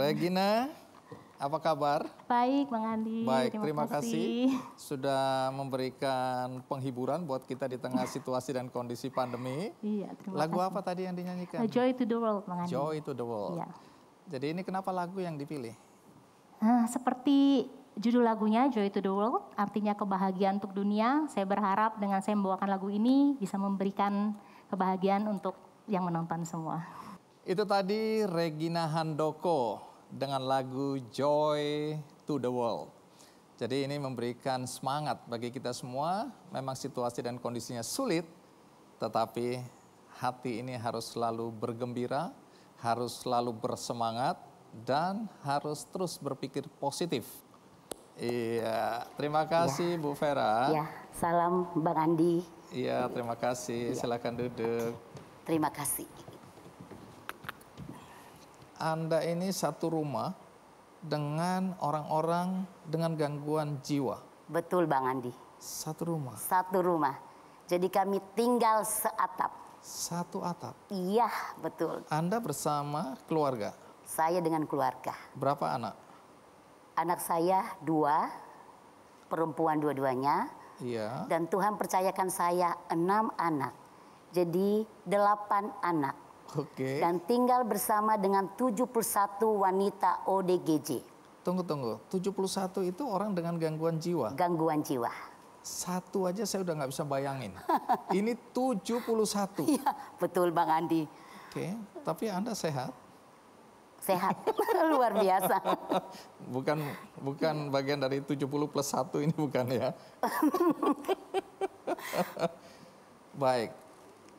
Regina, apa kabar? Baik, Bang Andi. Baik, terima kasih sudah memberikan penghiburan buat kita di tengah situasi dan kondisi pandemi. Iya, terima kasih. Lagu apa tadi yang dinyanyikan? Joy to the World, Bang Andi. Joy to the World. Iya. Jadi ini kenapa lagu yang dipilih? Seperti judul lagunya, Joy to the World, artinya kebahagiaan untuk dunia. Saya berharap dengan saya membawakan lagu ini bisa memberikan kebahagiaan untuk yang menonton semua. Itu tadi Regina Handoko dengan lagu Joy to the World. Jadi ini memberikan semangat bagi kita semua. Memang situasi dan kondisinya sulit, tetapi hati ini harus selalu bergembira, harus selalu bersemangat, dan harus terus berpikir positif. Iya, terima kasih Bu Vera. Ya, salam Bang Andi. Iya, terima kasih. Silakan duduk. Terima kasih. Anda ini satu rumah dengan orang-orang dengan gangguan jiwa. Betul Bang Andi. Satu rumah. Satu rumah. Jadi kami tinggal seatap. Satu atap. Iya, betul. Anda bersama keluarga. Saya dengan keluarga. Berapa anak? Anak saya 2, perempuan dua-duanya. Iya. Dan Tuhan percayakan saya 6 anak. Jadi 8 anak. Oke. Dan tinggal bersama dengan 71 wanita ODGJ. Tunggu. 71 itu orang dengan gangguan jiwa. Gangguan jiwa. Satu aja saya udah nggak bisa bayangin. Ini 71. Iya, betul Bang Andi. Oke, tapi Anda sehat? Sehat, luar biasa. Bukan bagian dari 70 plus 1 ini bukan ya? Baik,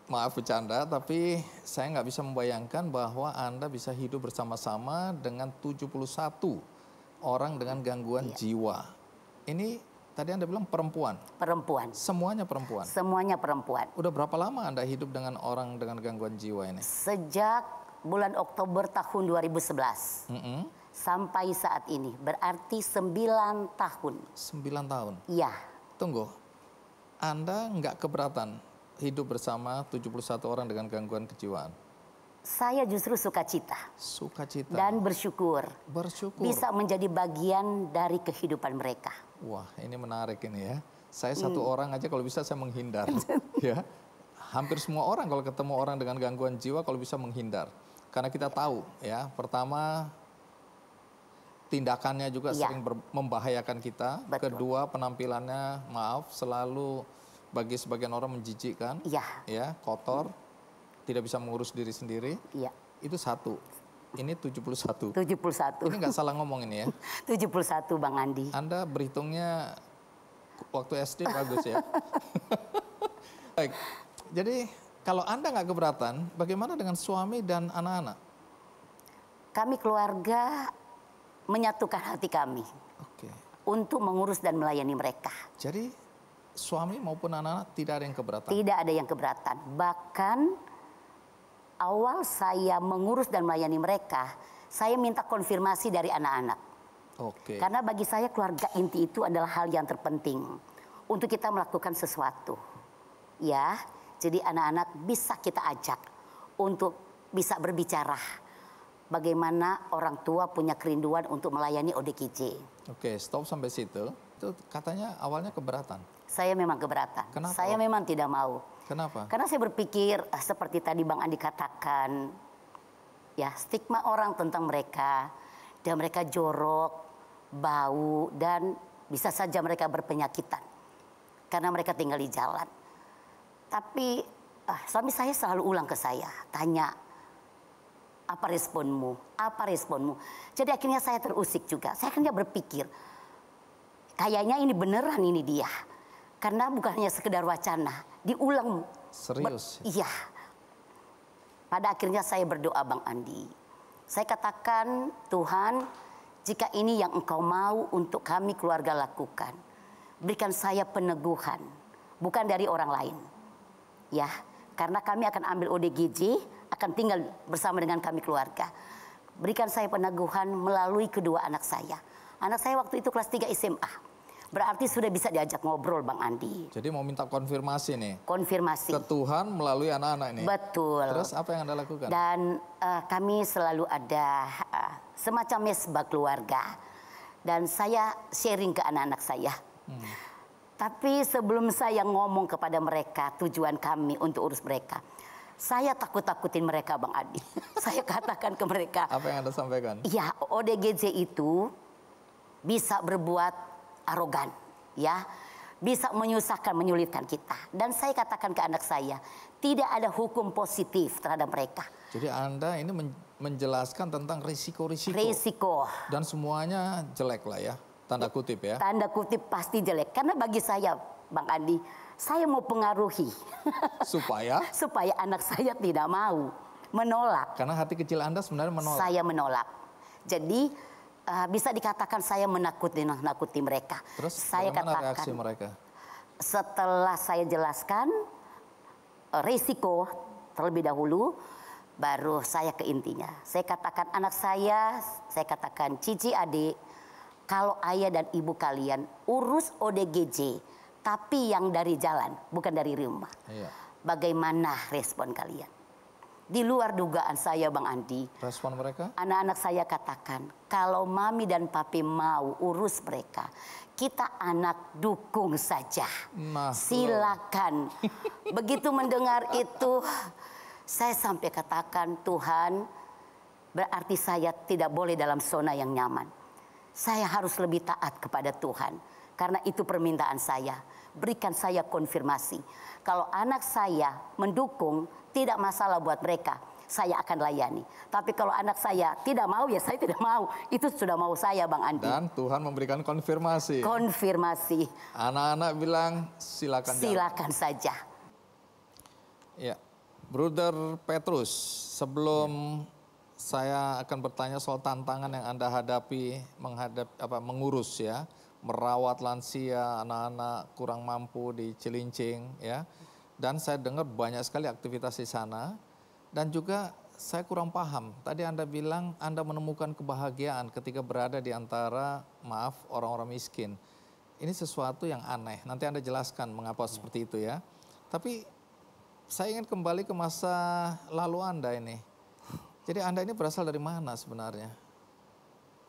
maaf bercanda, tapi saya nggak bisa membayangkan bahwa Anda bisa hidup bersama-sama dengan 71 orang dengan gangguan jiwa. Ini tadi Anda bilang perempuan? Perempuan. Semuanya perempuan? Semuanya perempuan. Udah berapa lama Anda hidup dengan orang dengan gangguan jiwa ini? Sejak bulan Oktober tahun 2011 sampai saat ini, berarti 9 tahun. 9 tahun? Iya. Tunggu, Anda nggak keberatan hidup bersama 71 orang dengan gangguan kejiwaan? Saya justru sukacita. Sukacita. Dan bersyukur. Bersyukur. Bisa menjadi bagian dari kehidupan mereka. Wah, ini menarik ini ya. Saya satu orang aja kalau bisa saya menghindar. Ya, hampir semua orang kalau ketemu orang dengan gangguan jiwa kalau bisa menghindar. Karena kita tahu ya, pertama tindakannya juga sering membahayakan kita. Betul. Kedua, penampilannya maaf selalu bagi sebagian orang menjijikkan. Ya, kotor, tidak bisa mengurus diri sendiri. Iya. Itu satu. Ini 71. 71. Ini nggak salah ngomong ini ya. 71 Bang Andi. Anda berhitungnya waktu SD bagus ya. Baik, jadi kalau Anda nggak keberatan, bagaimana dengan suami dan anak-anak? Kami keluarga menyatukan hati kami. Oke. Untuk mengurus dan melayani mereka. Jadi suami maupun anak-anak tidak ada yang keberatan? Tidak ada yang keberatan. Bahkan awal saya mengurus dan melayani mereka, saya minta konfirmasi dari anak-anak. Oke. Karena bagi saya keluarga inti itu adalah hal yang terpenting untuk kita melakukan sesuatu. Ya, jadi anak-anak bisa kita ajak untuk bisa berbicara bagaimana orang tua punya kerinduan untuk melayani ODGJ. Oke, stop sampai situ. Itu katanya awalnya keberatan. Saya memang keberatan. Kenapa? Saya memang tidak mau. Kenapa? Karena saya berpikir seperti tadi Bang Andi katakan, ya stigma orang tentang mereka, dan mereka jorok, bau, dan bisa saja mereka berpenyakitan karena mereka tinggal di jalan. Tapi suami saya selalu ulang ke saya, tanya, apa responmu? Apa responmu? Jadi akhirnya saya terusik juga. Saya akhirnya berpikir, kayaknya ini beneran ini dia. Karena bukan hanya sekedar wacana, diulang. Serius? Iya. Pada akhirnya saya berdoa Bang Andi. Saya katakan, Tuhan, jika ini yang Engkau mau untuk kami keluarga lakukan, berikan saya peneguhan, bukan dari orang lain. Ya, karena kami akan ambil ODGJ, akan tinggal bersama dengan kami keluarga. Berikan saya peneguhan melalui kedua anak saya. Anak saya waktu itu kelas 3 SMA. Berarti sudah bisa diajak ngobrol Bang Andi. Jadi mau minta konfirmasi nih. Konfirmasi. Ke Tuhan melalui anak-anak ini. Betul. Terus apa yang Anda lakukan? Dan kami selalu ada semacam mesbah keluarga. Dan saya sharing ke anak-anak saya. Tapi sebelum saya ngomong kepada mereka tujuan kami untuk urus mereka, saya takut-takutin mereka Bang Adi. Saya katakan ke mereka. Apa yang Anda sampaikan? Ya, ODGJ itu bisa berbuat arogan, ya, bisa menyusahkan, menyulitkan kita. Dan saya katakan ke anak saya, tidak ada hukum positif terhadap mereka. Jadi Anda ini menjelaskan tentang risiko-risiko. Risiko. Dan semuanya jelek lah ya, tanda kutip ya. Tanda kutip pasti jelek. Karena bagi saya, Bang Andi, saya mau pengaruhi. Supaya? Supaya anak saya tidak mau, menolak. Karena hati kecil Anda sebenarnya menolak. Saya menolak. Jadi bisa dikatakan saya menakuti mereka. Terus saya bagaimana katakan, reaksi mereka? Setelah saya jelaskan risiko terlebih dahulu, baru saya ke intinya. Saya katakan anak saya katakan Cici adik, kalau ayah dan ibu kalian urus ODGJ, tapi yang dari jalan, bukan dari rumah. Iya. Bagaimana respon kalian? Di luar dugaan saya Bang Andi. Respon mereka? Anak-anak saya katakan, kalau mami dan papi mau urus mereka, kita anak dukung saja. Nah, silakan. Begitu mendengar itu, saya sampai katakan, Tuhan, berarti saya tidak boleh dalam zona yang nyaman. Saya harus lebih taat kepada Tuhan. Karena itu permintaan saya. Berikan saya konfirmasi. Kalau anak saya mendukung, tidak masalah buat mereka. Saya akan layani. Tapi kalau anak saya tidak mau, ya saya tidak mau. Itu sudah mau saya Bang Andi. Dan Tuhan memberikan konfirmasi. Konfirmasi. Anak-anak bilang silakan. Silakan saja. Ya, Bruder Petrus, sebelum saya akan bertanya soal tantangan yang Anda hadapi mengurus ya, merawat lansia, anak-anak kurang mampu di Cilincing ya. Dan saya dengar banyak sekali aktivitas di sana dan juga saya kurang paham. Tadi Anda bilang Anda menemukan kebahagiaan ketika berada di antara orang-orang miskin. Ini sesuatu yang aneh. Nanti Anda jelaskan mengapa seperti itu ya. Tapi saya ingin kembali ke masa lalu Anda ini. Jadi Anda ini berasal dari mana sebenarnya?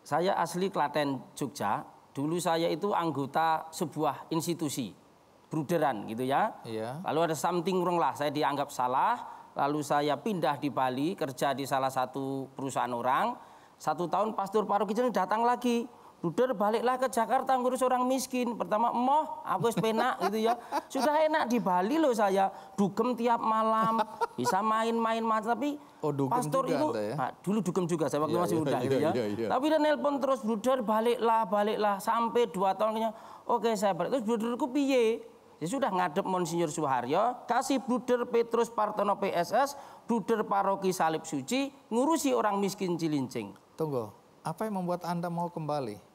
Saya asli Klaten, Jogja. Dulu saya itu anggota sebuah institusi, bruderan gitu ya. Iya. Lalu ada something wrong lah, saya dianggap salah. Lalu saya pindah di Bali, kerja di salah satu perusahaan orang. 1 tahun pastor paroki datang lagi. Bruder baliklah ke Jakarta ngurus orang miskin. Pertama, emoh, aku penak gitu ya. Sudah enak di Bali loh saya. Dugem tiap malam, bisa main-main macam. Tapi pastor itu, dulu dugem juga saya waktu masih muda gitu ya. Tapi dia nelpon terus, bruder baliklah. Sampai 2 tahun kayaknya, oke saya balik. Terus bruderku piye? Ya sudah ngadep Monsinyur Suharyo, kasih bruder Petrus Partono PSS, bruder paroki Salib Suci, ngurusi orang miskin Cilincing. Tunggu, apa yang membuat Anda mau kembali?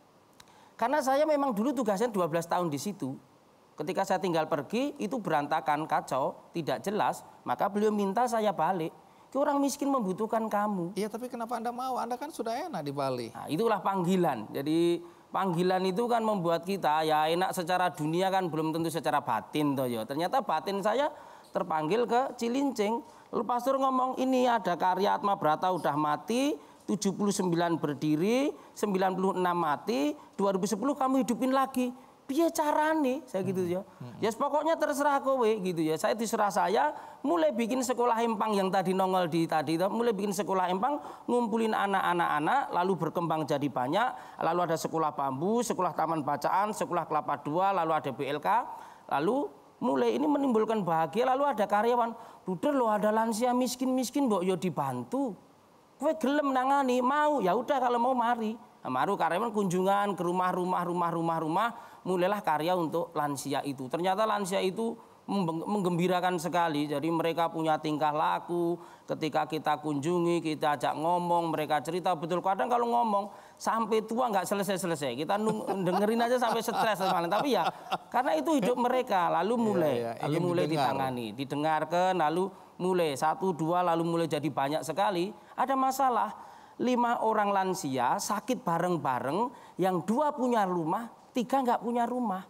Karena saya memang dulu tugasnya 12 tahun di situ. Ketika saya tinggal pergi, itu berantakan, kacau, tidak jelas. Maka beliau minta saya balik. Orang miskin membutuhkan kamu. Iya, tapi kenapa Anda mau? Anda kan sudah enak di Bali. Nah, itulah panggilan. Jadi panggilan itu kan membuat kita ya enak secara dunia kan belum tentu secara batin toh ya. Ternyata batin saya terpanggil ke Cilincing. Lalu pastor ngomong ini ada karya Atma Brata udah mati, 79 berdiri, 96 mati, 2010 kamu hidupin lagi. Piye carane? Saya gitu ya. Ya pokoknya terserah kowe gitu ya. Saya diserah saya mulai bikin sekolah empang yang tadi nongol di tadi itu, mulai bikin sekolah empang, ngumpulin anak-anak, lalu berkembang jadi banyak, lalu ada sekolah bambu, sekolah taman bacaan, sekolah kelapa 2, lalu ada BLK, lalu mulai ini menimbulkan bahagia, lalu ada karyawan, bruder lo ada lansia miskin-miskin mbok yo dibantu. Kowe gelem nangani, mau, ya udah kalau mau mari. Nah, baru karyawan kunjungan ke rumah, mulailah karya untuk lansia itu. Ternyata lansia itu menggembirakan sekali. Jadi mereka punya tingkah laku, ketika kita kunjungi, kita ajak ngomong, mereka cerita betul. Kadang kalau ngomong sampai tua nggak selesai-selesai. Kita dengerin aja sampai stres. Tapi ya karena itu hidup mereka. Lalu mulai ditangani, didengarkan, lalu mulai 1, 2, lalu mulai jadi banyak sekali. Ada masalah, 5 orang lansia sakit bareng-bareng, yang 2 punya rumah, 3 nggak punya rumah.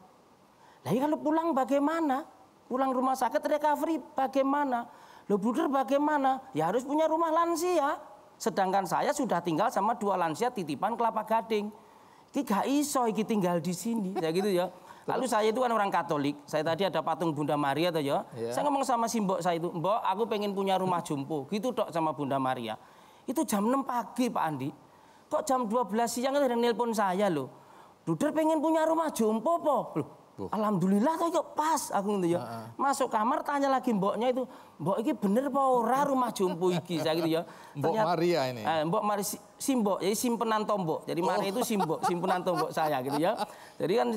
Nah kalau pulang bagaimana? Pulang rumah sakit recovery bagaimana? Loh bruder bagaimana? Ya harus punya rumah lansia. Sedangkan saya sudah tinggal sama 2 lansia titipan Kelapa Gading. Iki gak iso iki tinggal di sini, ya gitu ya. Lalu saya itu kan orang Katolik, saya tadi ada patung Bunda Maria tuh ya. Saya ngomong sama si mbok saya itu, "Mbok, aku pengen punya rumah jompo." Gitu tok sama Bunda Maria. Itu jam 6 pagi Pak Andi. Kok jam 12 siang ada yang nelpon saya loh. "Bruder pengen punya rumah jompo po?" Loh, alhamdulillah tuh yuk pas aku gitu ya. Masuk kamar tanya lagi mboknya itu, "Mbok iki bener apa ora rumah jompo iki?" Saya gitu ya. Mbok Maria ini. Mbok Maria Simbok, jadi simpenan tombok. Jadi Maria itu simbok, simpenan tombok saya gitu ya. Jadi kan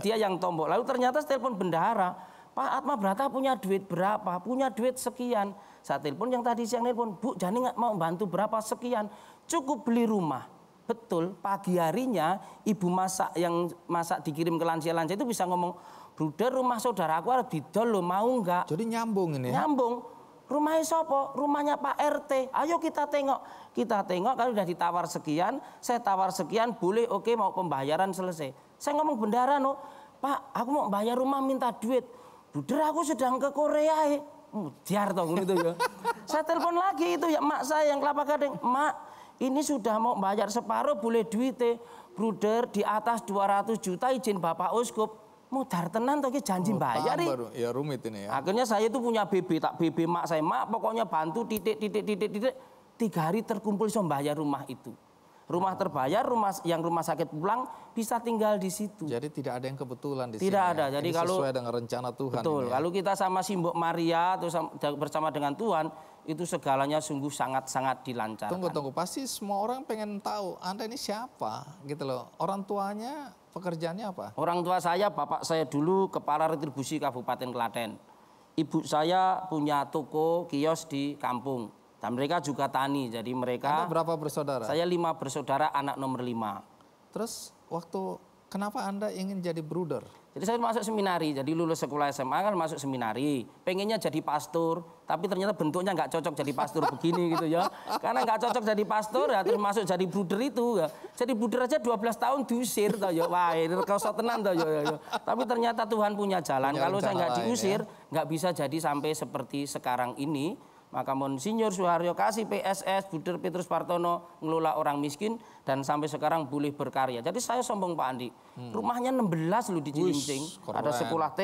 dia yang tombok. Lalu ternyata saya telepon bendahara, "Pak Atma Brata punya duit berapa? Punya duit sekian." Saya telepon yang tadi siang telepon, "Bu, Jani nggak mau bantu berapa sekian? Cukup beli rumah." Betul, pagi harinya ibu masak yang masak dikirim ke lansia-lansia itu bisa ngomong, "Bruder, rumah saudaraku ada didol lo, mau nggak?" Jadi nyambung ini. Nyambung. Rumahnya sopo? Rumahnya Pak RT. Ayo kita tengok. Kita tengok kalau sudah ditawar sekian, saya tawar sekian, boleh, oke, mau pembayaran selesai. Saya ngomong bendara no, "Pak, aku mau bayar rumah minta duit." "Bruder, aku sedang ke Korea." Diar toh gitu ya. Saya telepon lagi itu ya mak saya yang Kelapa Gading, "Mak, ini sudah mau bayar separuh, boleh duitnya." "Bruder, di atas 200 juta izin Bapak Uskup." Mudar tenan toh janji bayar baru. Ya rumit ini ya. Akhirnya saya itu punya BB, tak BB mak saya, "Mak, pokoknya bantu titik. 3 hari terkumpul so bayar rumah itu. Rumah terbayar, rumah sakit pulang bisa tinggal di situ." Jadi tidak ada yang kebetulan di sini. Tidak ada. Ya. Jadi Ini kalau sesuai dengan rencana Tuhan. Betul. Ini ya. Kalau kita sama Simbok Maria atau bersama dengan Tuhan, itu segalanya sungguh sangat-sangat dilancarkan. Tunggu. Pasti semua orang pengen tahu Anda ini siapa gitu loh. Orang tuanya pekerjaannya apa? Orang tua saya, bapak saya dulu kepala retribusi Kabupaten Klaten. Ibu saya punya toko kios di kampung. Dan mereka juga tani. Jadi mereka... Anda berapa bersaudara? Saya 5 bersaudara, anak nomor 5. Terus kenapa Anda ingin jadi bruder? Jadi saya masuk seminari, jadi lulus sekolah SMA kan masuk seminari. Pengennya jadi pastor, tapi ternyata bentuknya nggak cocok jadi pastor begini gitu ya. Karena nggak cocok jadi pastor ya, terus masuk jadi bruder itu ya. Jadi bruder aja 12 tahun diusir toh ya. Wah, ini kosong tenan toh ya. Tapi ternyata Tuhan punya jalan. Kalau saya nggak diusir, nggak bisa jadi sampai seperti sekarang ini. Maka Monsinyur Suharyo Kasih PSS, Bruder Petrus Partono ngelola orang miskin dan sampai sekarang boleh berkarya. Jadi saya sombong Pak Andi, rumahnya 16 loh di Cilincing. Ada sekolah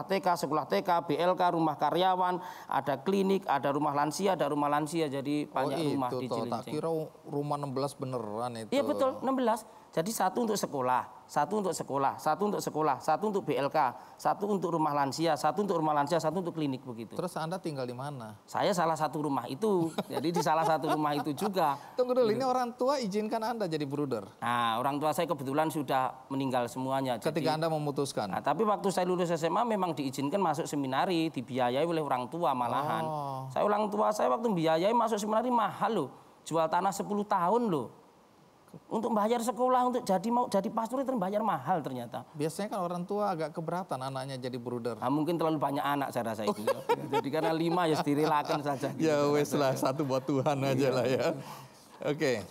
TK, BLK, rumah karyawan, ada klinik, ada rumah lansia, jadi banyak rumah di Cilincing. Tak kira rumah 16 beneran itu. Iya betul, 16. Jadi 1 untuk sekolah, 1 untuk sekolah, 1 untuk sekolah, 1 untuk BLK, 1 untuk rumah lansia, 1 untuk rumah lansia, 1 untuk klinik begitu. Terus Anda tinggal di mana? Saya salah satu rumah itu, jadi di salah satu rumah itu juga. Tunggu dulu, ini orang tua izinkan Anda jadi bruder? Nah, orang tua saya kebetulan sudah meninggal semuanya. Ketika Anda memutuskan? Nah, tapi waktu saya lulus SMA memang diizinkan masuk seminari, dibiayai oleh orang tua malahan. Orang tua saya waktu biayai masuk seminari mahal loh, jual tanah 10 tahun loh. Untuk bayar sekolah, untuk mau jadi pastor itu bayar mahal ternyata. Biasanya kan orang tua agak keberatan anaknya jadi bruder. Nah, mungkin terlalu banyak anak saya rasa itu. Ya. Jadi karena 5 ya direlakan saja. Gitu. Ya wes lah, 1 buat Tuhan aja lah ya. Oke.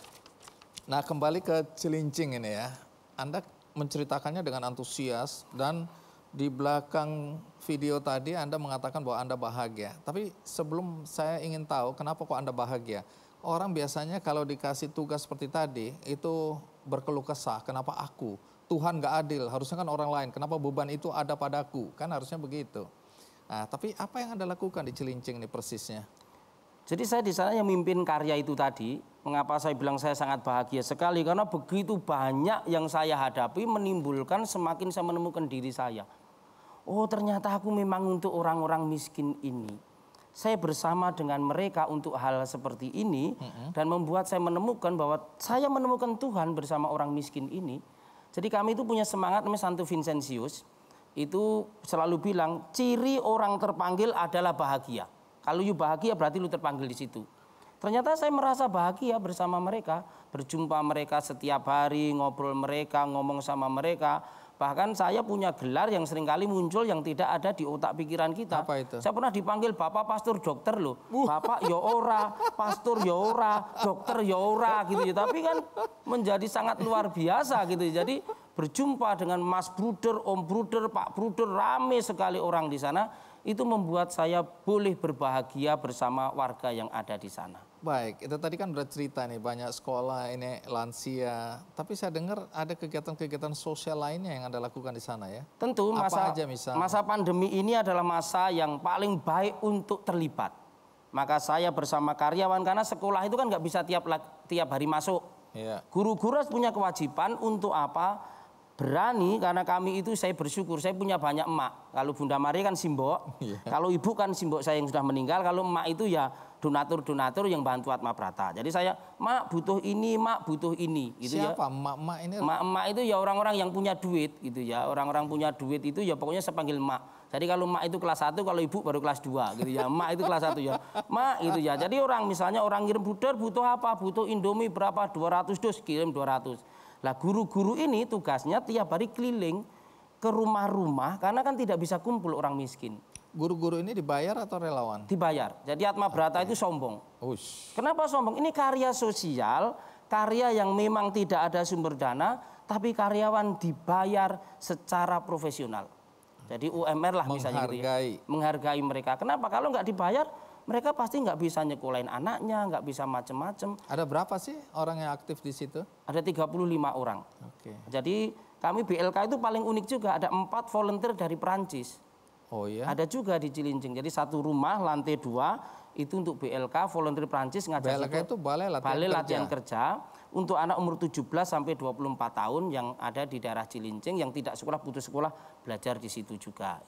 Nah kembali ke Cilincing ini ya. Anda menceritakannya dengan antusias dan di belakang video tadi Anda mengatakan bahwa Anda bahagia. Tapi sebelum saya ingin tahu kenapa kok Anda bahagia. Orang biasanya kalau dikasih tugas seperti tadi itu berkeluh kesah, kenapa aku? Tuhan gak adil, harusnya kan orang lain, kenapa beban itu ada padaku? Kan harusnya begitu. Nah, tapi apa yang Anda lakukan di Cilincing ini persisnya? Jadi saya di sana yang mimpin karya itu tadi, mengapa saya bilang saya sangat bahagia sekali? Karena begitu banyak yang saya hadapi menimbulkan semakin saya menemukan diri saya. Oh ternyata aku memang untuk orang-orang miskin ini. Saya bersama dengan mereka untuk hal seperti ini dan membuat saya menemukan bahwa saya menemukan Tuhan bersama orang miskin ini. Jadi kami itu punya semangat namanya Santo Vincentius. Itu selalu bilang ciri orang terpanggil adalah bahagia. Kalau you bahagia berarti lu terpanggil di situ. Ternyata saya merasa bahagia bersama mereka. Berjumpa mereka setiap hari, ngobrol mereka, ngomong sama mereka. Bahkan saya punya gelar yang seringkali muncul yang tidak ada di otak pikiran kita. Apa itu? Saya pernah dipanggil Bapak Pastor Dokter loh. Bapak ya ora, Pastor ya ora, Dokter ya ora gitu ya. Tapi kan menjadi sangat luar biasa gitu. Jadi berjumpa dengan Mas Bruder, Om Bruder, Pak Bruder, rame sekali orang di sana. Itu membuat saya boleh berbahagia bersama warga yang ada di sana. Baik, itu tadi kan udah cerita nih banyak sekolah ini lansia. Tapi saya dengar ada kegiatan-kegiatan sosial lainnya yang Anda lakukan di sana ya? Tentu Apa aja misalnya? masa pandemi ini adalah masa yang paling baik untuk terlibat. Maka saya bersama karyawan, karena sekolah itu kan nggak bisa tiap hari masuk. Iya. Guru-guru harus punya kewajiban untuk apa? Berani, karena kami itu saya bersyukur, saya punya banyak emak. Kalau Bunda Mari kan simbok, kalau ibu kan simbok saya yang sudah meninggal, kalau emak itu ya donatur-donatur yang bantu Atma Brata. Jadi saya, mak butuh ini, mak butuh ini. Gitu. Siapa ya. emak-emak ini? Emak-emak itu ya orang-orang yang punya duit gitu ya. Orang-orang punya duit itu ya pokoknya saya panggil emak. Jadi kalau emak itu kelas 1, kalau ibu baru kelas 2 gitu ya. Emak itu kelas 1 ya. Emak gitu ya. Jadi misalnya orang ngirim Bruder butuh apa? Butuh Indomie berapa? 200 dus, kirim 200. Lah guru-guru ini tugasnya tiap hari keliling ke rumah-rumah karena kan tidak bisa kumpul orang miskin. Guru-guru ini dibayar atau relawan? Dibayar. Jadi Atma Brata itu sombong. Ush. Kenapa sombong? Ini karya sosial, karya yang memang tidak ada sumber dana, tapi karyawan dibayar secara profesional. Jadi UMR lah misalnya gitu ya. Menghargai mereka. Kenapa? Kalau nggak dibayar, mereka pasti nggak bisa nyekolahin anaknya, nggak bisa macem-macem. Ada berapa sih orang yang aktif di situ? Ada 35 orang. Oke. Jadi kami BLK itu paling unik juga, ada 4 volunteer dari Perancis. Oh iya? Ada juga di Cilincing. Jadi satu rumah lantai 2 itu untuk BLK volunteer Perancis ngajak BLK itu Balai Latihan Kerja untuk anak umur 17 sampai 24 tahun yang ada di daerah Cilincing yang tidak sekolah, putus sekolah, belajar di situ juga.